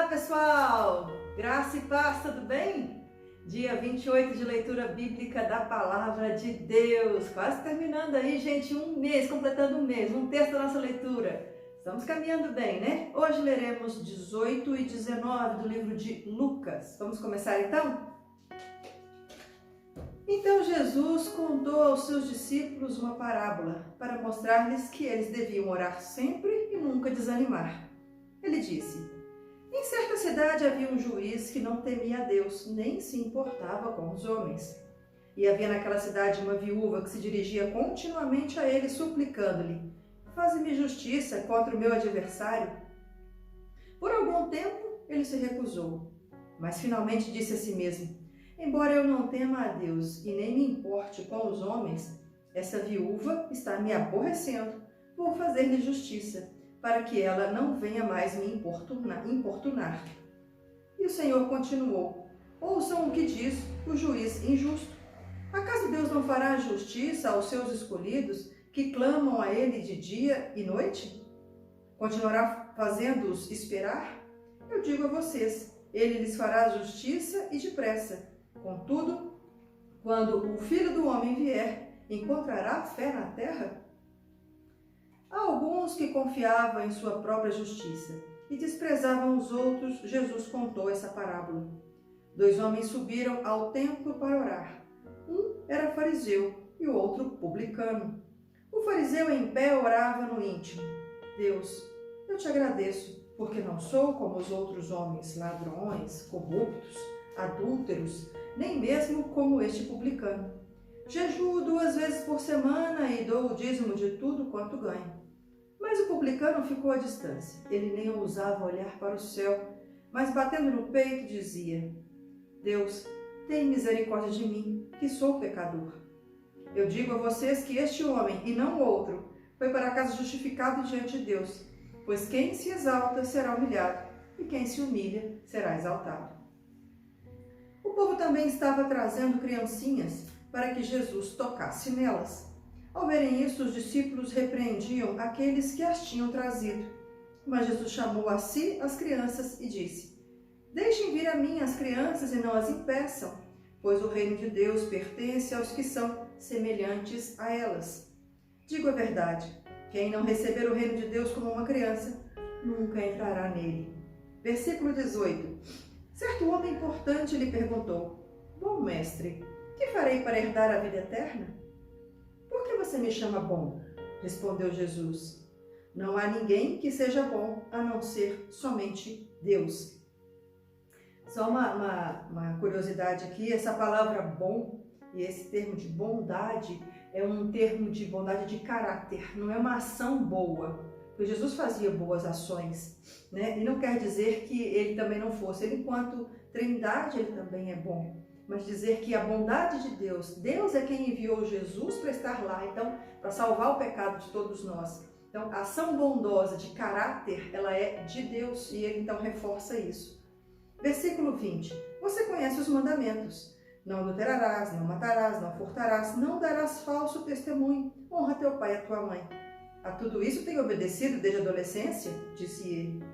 Pessoal! Graça e paz, tudo bem? Dia 28 de leitura bíblica da Palavra de Deus. Quase terminando aí, gente, um mês, completando um mês, um terço da nossa leitura. Estamos caminhando bem, né? Hoje leremos 18 e 19 do livro de Lucas. Vamos começar então? Então Jesus contou aos seus discípulos uma parábola para mostrar-lhes que eles deviam orar sempre e nunca desanimar. Ele disse: em certa cidade havia um juiz que não temia a Deus, nem se importava com os homens. E havia naquela cidade uma viúva que se dirigia continuamente a ele, suplicando-lhe: faze-me justiça contra o meu adversário. Por algum tempo ele se recusou, mas finalmente disse a si mesmo: embora eu não tema a Deus e nem me importe com os homens, essa viúva está me aborrecendo. Vou fazer-lhe justiça, para que ela não venha mais me importunar. E o Senhor continuou: ouçam o que diz o juiz injusto. Acaso Deus não fará justiça aos seus escolhidos, que clamam a Ele de dia e noite? Continuará fazendo-os esperar? Eu digo a vocês, Ele lhes fará justiça e depressa. Contudo, quando o Filho do Homem vier, encontrará fé na terra? Há alguns que confiavam em sua própria justiça e desprezavam os outros. Jesus contou essa parábola. 2 homens subiram ao templo para orar. Um era fariseu e o outro publicano. O fariseu em pé orava no íntimo: Deus, eu te agradeço, porque não sou como os outros homens, ladrões, corruptos, adúlteros, nem mesmo como este publicano. Jejuo 2 vezes por semana e dou o dízimo de tudo quanto ganho. Mas o publicano ficou à distância. Ele nem ousava olhar para o céu, mas batendo no peito dizia: Deus, tem misericórdia de mim, que sou pecador. Eu digo a vocês que este homem, e não outro, foi para casa justificado diante de Deus, pois quem se exalta será humilhado, e quem se humilha será exaltado. O povo também estava trazendo criancinhas para que Jesus tocasse nelas. Ao verem isso, os discípulos repreendiam aqueles que as tinham trazido. Mas Jesus chamou a si as crianças e disse: deixem vir a mim as crianças e não as impeçam, pois o reino de Deus pertence aos que são semelhantes a elas. Digo a verdade, quem não receber o reino de Deus como uma criança, nunca entrará nele. Versículo 18. Certo homem importante lhe perguntou: bom mestre, que farei para herdar a vida eterna? Por que você me chama bom? Respondeu Jesus. Não há ninguém que seja bom a não ser somente Deus. Só uma curiosidade aqui, essa palavra bom e esse termo de bondade é um termo de bondade de caráter, não é uma ação boa. Porque Jesus fazia boas ações, né? E não quer dizer que ele também não fosse. Ele, enquanto trindade, ele também é bom. Mas dizer que a bondade de Deus, Deus é quem enviou Jesus para estar lá, então, para salvar o pecado de todos nós. Então, a ação bondosa de caráter, ela é de Deus, e ele então reforça isso. Versículo 20. Você conhece os mandamentos: não adulterarás, não matarás, não furtarás, não darás falso testemunho, honra teu pai e a tua mãe. A tudo isso tenho obedecido desde a adolescência, disse ele.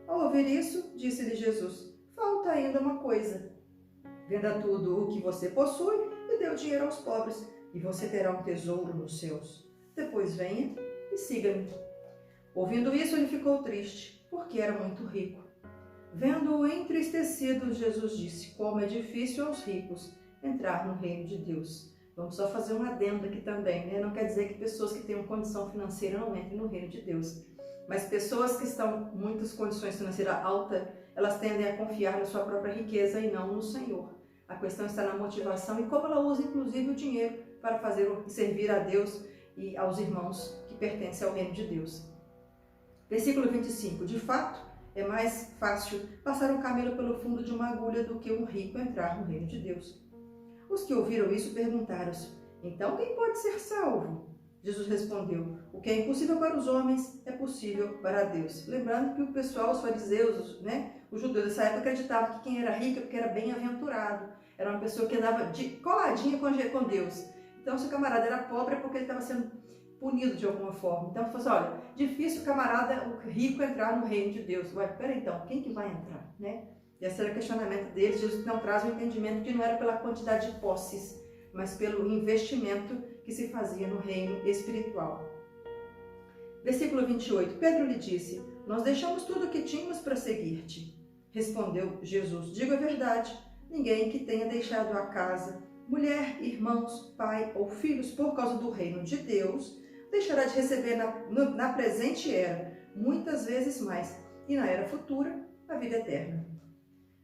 Ao ouvir isso, disse-lhe Jesus: falta ainda uma coisa. Venda tudo o que você possui e dê o dinheiro aos pobres, e você terá um tesouro nos céus. Depois venha e siga-me. Ouvindo isso, ele ficou triste, porque era muito rico. Vendo-o entristecido, Jesus disse: como é difícil aos ricos entrar no reino de Deus. Vamos só fazer um adendo aqui também, né? Não quer dizer que pessoas que tenham condição financeira não entrem no reino de Deus. Mas pessoas que estão com muitas condições financeiras altas, elas tendem a confiar na sua própria riqueza e não no Senhor. A questão está na motivação e como ela usa, inclusive, o dinheiro para servir a Deus e aos irmãos que pertencem ao reino de Deus. Versículo 25. De fato, é mais fácil passar um camelo pelo fundo de uma agulha do que um rico entrar no reino de Deus. Os que ouviram isso perguntaram-se: então quem pode ser salvo? Jesus respondeu: o que é impossível para os homens é possível para Deus. Lembrando que o pessoal, os fariseus, os judeus dessa época acreditavam que quem era rico é porque era bem-aventurado. Era uma pessoa que andava coladinha com Deus. Então, se o camarada era pobre é porque ele estava sendo punido de alguma forma. Então, ele falou assim, olha, difícil o camarada, o rico entrar no reino de Deus. Ué, peraí então, quem que vai entrar, né? Esse era o questionamento deles. Jesus não traz o entendimento que não era pela quantidade de posses, mas pelo investimento que se fazia no reino espiritual. Versículo 28. Pedro lhe disse, nós deixamos tudo o que tínhamos para seguir-te. Respondeu Jesus, digo a verdade, ninguém que tenha deixado a casa, mulher, irmãos, pai ou filhos por causa do reino de Deus, deixará de receber na presente era, muitas vezes mais, e na era futura, a vida eterna.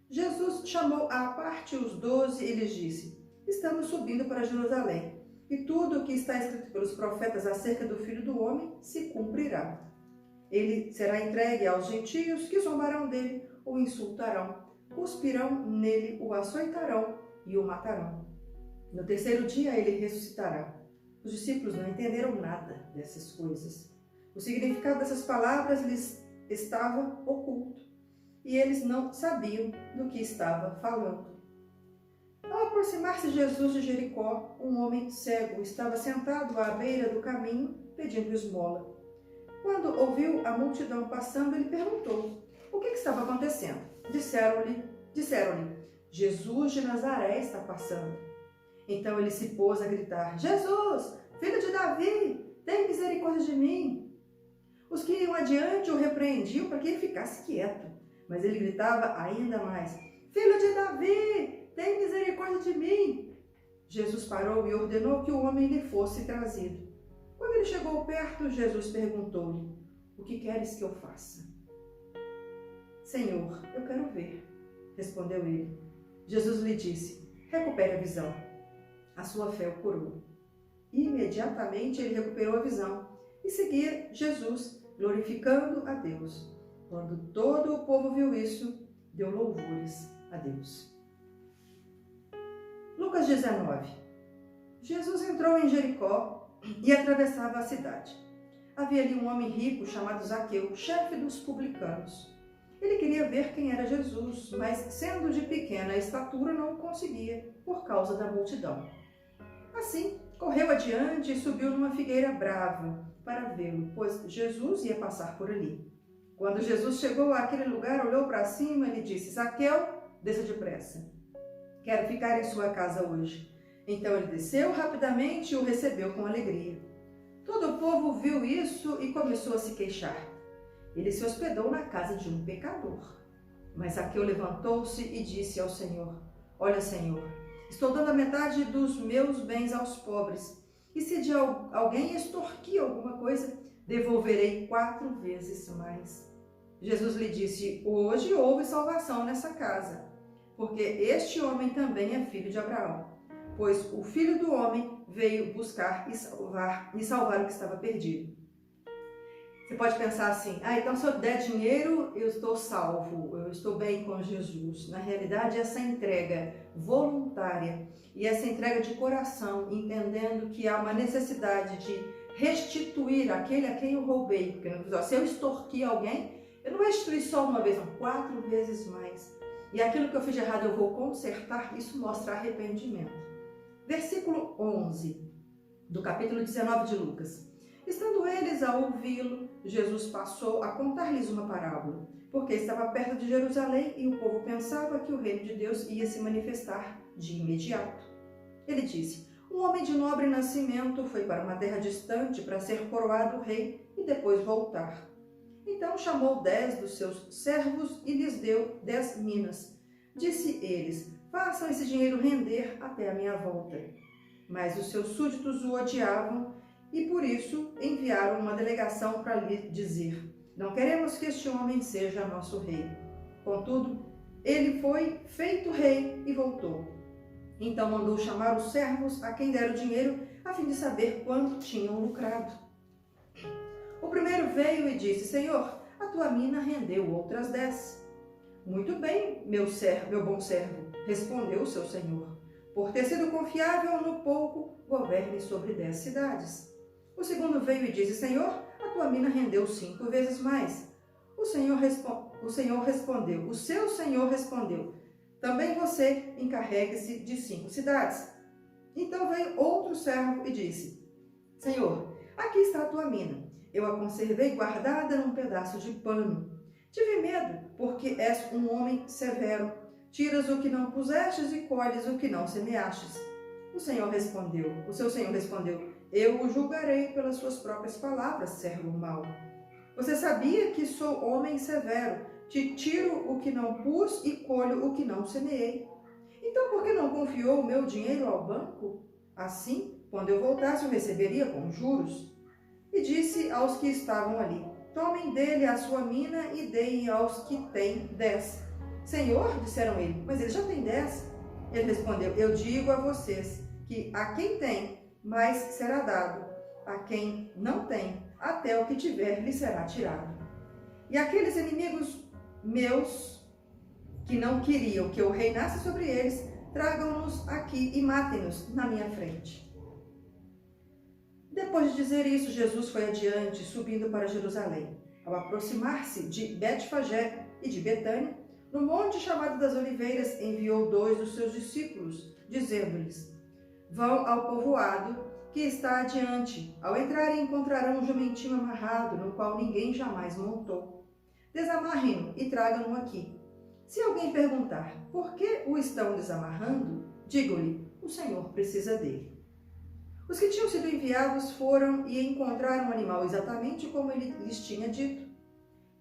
Jesus chamou à parte os 12 e lhes disse, estamos subindo para Jerusalém, e tudo o que está escrito pelos profetas acerca do Filho do Homem se cumprirá. Ele será entregue aos gentios que zombarão dele, o insultarão, cuspirão nele, o açoitarão e o matarão. No terceiro dia ele ressuscitará. Os discípulos não entenderam nada dessas coisas. O significado dessas palavras lhes estava oculto e eles não sabiam do que estava falando. Ao aproximar-se Jesus de Jericó, um homem cego estava sentado à beira do caminho pedindo esmola. Quando ouviu a multidão passando, ele perguntou o que estava acontecendo. Disseram-lhe, Jesus de Nazaré está passando. Então ele se pôs a gritar, Jesus, filho de Davi, tem misericórdia de mim. Os que iam adiante o repreendiam para que ele ficasse quieto, mas ele gritava ainda mais, filho de Davi, tem misericórdia de mim. Jesus parou e ordenou que o homem lhe fosse trazido. Quando ele chegou perto, Jesus perguntou-lhe, o que queres que eu faça? Senhor, eu quero ver, respondeu ele. Jesus lhe disse, recupere a visão. A sua fé o curou. Imediatamente ele recuperou a visão e seguia Jesus, glorificando a Deus. Quando todo o povo viu isso, deu louvores a Deus. Lucas 19. Jesus entrou em Jericó e atravessava a cidade. Havia ali um homem rico chamado Zaqueu, chefe dos publicanos. Ele queria ver quem era Jesus, mas sendo de pequena estatura não o conseguia por causa da multidão. Assim, correu adiante e subiu numa figueira brava para vê-lo, pois Jesus ia passar por ali. Quando Jesus chegou àquele lugar, olhou para cima e lhe disse, Zaqueu, desça depressa. Quero ficar em sua casa hoje. Então ele desceu rapidamente e o recebeu com alegria. Todo o povo viu isso e começou a se queixar. Ele se hospedou na casa de um pecador. Mas Zaqueu levantou-se e disse ao Senhor, olha, Senhor, estou dando a metade dos meus bens aos pobres, e se de alguém extorquir alguma coisa, devolverei 4 vezes mais. Jesus lhe disse, hoje houve salvação nessa casa, porque este homem também é filho de Abraão, pois o Filho do Homem veio buscar e salvar o que estava perdido. Você pode pensar assim, então se eu der dinheiro, eu estou salvo, eu estou bem com Jesus. Na realidade, essa entrega voluntária e essa entrega de coração, entendendo que há uma necessidade de restituir aquele a quem eu roubei. Porque se eu extorquir alguém, eu não vou restituir só uma vez, não, 4 vezes mais. E aquilo que eu fiz de errado eu vou consertar, isso mostra arrependimento. Versículo 11 do capítulo 19 de Lucas. Estando eles a ouvi-lo, Jesus passou a contar-lhes uma parábola, porque estava perto de Jerusalém e o povo pensava que o reino de Deus ia se manifestar de imediato. Ele disse, um homem de nobre nascimento foi para uma terra distante para ser coroado rei e depois voltar. Então chamou 10 dos seus servos e lhes deu 10 minas. Disse eles, façam esse dinheiro render até a minha volta. Mas os seus súditos o odiavam e por isso enviaram uma delegação para lhe dizer, não queremos que este homem seja nosso rei. Contudo, ele foi feito rei e voltou. Então mandou chamar os servos a quem deram o dinheiro, a fim de saber quanto tinham lucrado. O primeiro veio e disse, Senhor, a tua mina rendeu outras 10. Muito bem, meu bom servo, respondeu o seu senhor. Por ter sido confiável no pouco, governe sobre 10 cidades. O segundo veio e disse, Senhor, a tua mina rendeu 5 vezes mais. O seu senhor respondeu, também você encarregue-se de 5 cidades. Então veio outro servo e disse, Senhor, Aqui está a tua mina. Eu a conservei guardada num pedaço de pano. Tive medo, porque és um homem severo. Tiras o que não pusestes e colhes o que não semeastes. O seu Senhor respondeu, eu o julgarei pelas suas próprias palavras, servo mau. Você sabia que sou homem severo, te tiro o que não pus e colho o que não semeei. Então por que não confiou o meu dinheiro ao banco? Assim, quando eu voltasse, eu receberia com juros. E disse aos que estavam ali, tomem dele a sua mina e deem aos que têm 10. Senhor, disseram ele, mas ele já tem 10. Ele respondeu, eu digo a vocês que a quem tem, mais será dado. A quem não tem, até o que tiver lhe será tirado. E aqueles inimigos meus, que não queriam que eu reinasse sobre eles, tragam-nos aqui e matem-nos na minha frente. Depois de dizer isso, Jesus foi adiante, subindo para Jerusalém. Ao aproximar-se de Betfagé e de Betânia, no monte chamado das Oliveiras, enviou 2 dos seus discípulos, dizendo-lhes, vão ao povoado que está adiante. Ao entrarem, encontrarão um jumentinho amarrado, no qual ninguém jamais montou. Desamarrem-no e tragam-no aqui. Se alguém perguntar, por que o estão desamarrando? Digam-lhe, o Senhor precisa dele. Os que tinham sido enviados foram e encontraram o animal exatamente como ele lhes tinha dito.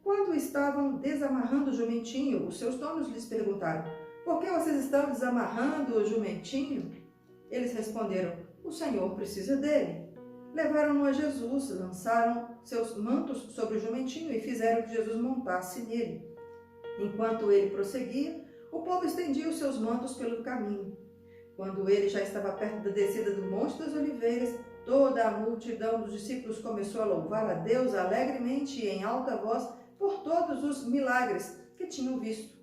Quando estavam desamarrando o jumentinho, os seus donos lhes perguntaram, por que vocês estão desamarrando o jumentinho? Eles responderam, o Senhor precisa dele. Levaram-no a Jesus, lançaram seus mantos sobre o jumentinho e fizeram que Jesus montasse nele. Enquanto ele prosseguia, o povo estendia os seus mantos pelo caminho. Quando ele já estava perto da descida do Monte das Oliveiras, toda a multidão dos discípulos começou a louvar a Deus alegremente e em alta voz por todos os milagres que tinham visto.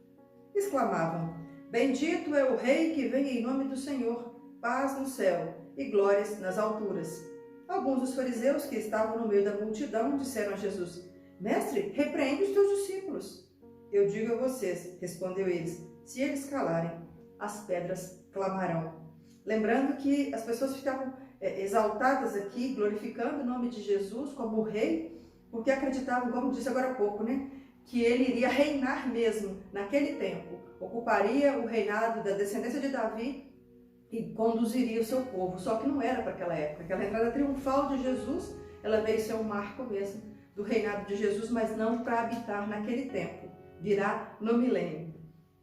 Exclamavam, bendito é o Rei que vem em nome do Senhor, paz no céu e glórias nas alturas. Alguns dos fariseus que estavam no meio da multidão disseram a Jesus, mestre, repreende os teus discípulos. Eu digo a vocês, respondeu eles, se eles calarem, as pedras clamarão. Lembrando que as pessoas ficavam exaltadas aqui, glorificando o nome de Jesus como Rei, porque acreditavam, como disse agora há pouco, né, que ele iria reinar mesmo naquele tempo, ocuparia o reinado da descendência de Davi e conduziria o seu povo. Só que não era para aquela época. Aquela entrada triunfal de Jesus, ela veio ser um marco mesmo do reinado de Jesus, mas não para habitar naquele tempo. Virá no milênio.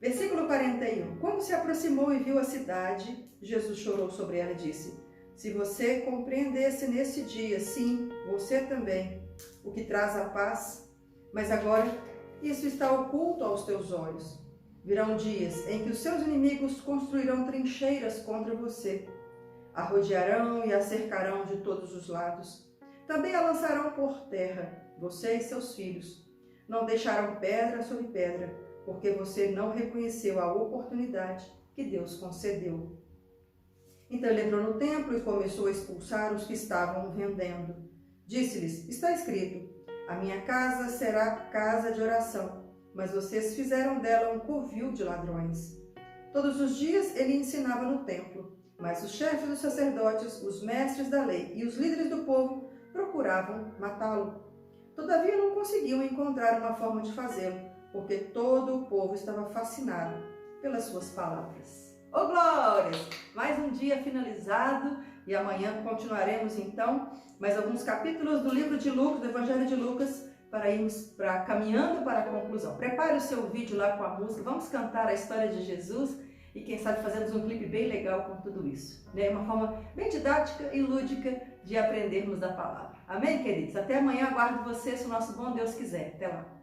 Versículo 41. Quando se aproximou e viu a cidade, Jesus chorou sobre ela e disse, se você compreendesse nesse dia, sim, você também, o que traz a paz, mas agora isso está oculto aos teus olhos. Virão dias em que os seus inimigos construirão trincheiras contra você. A rodearão e a cercarão de todos os lados. Também a lançarão por terra, você e seus filhos. Não deixarão pedra sobre pedra, porque você não reconheceu a oportunidade que Deus concedeu. Então ele entrou no templo e começou a expulsar os que estavam vendendo. Disse-lhes, está escrito, a minha casa será casa de oração, mas vocês fizeram dela um covil de ladrões. Todos os dias ele ensinava no templo, mas os chefes dos sacerdotes, os mestres da lei e os líderes do povo procuravam matá-lo. Todavia não conseguiam encontrar uma forma de fazê-lo, porque todo o povo estava fascinado pelas suas palavras. Ô glórias! Mais um dia finalizado e amanhã continuaremos então mais alguns capítulos do livro de Lucas, do Evangelho de Lucas, para irmos caminhando para a conclusão. Prepare o seu vídeo lá com a música, vamos cantar a história de Jesus e quem sabe fazermos um clipe bem legal com tudo isso. Né? Uma forma bem didática e lúdica de aprendermos da palavra. Amém, queridos? Até amanhã, aguardo vocês, se o nosso bom Deus quiser. Até lá!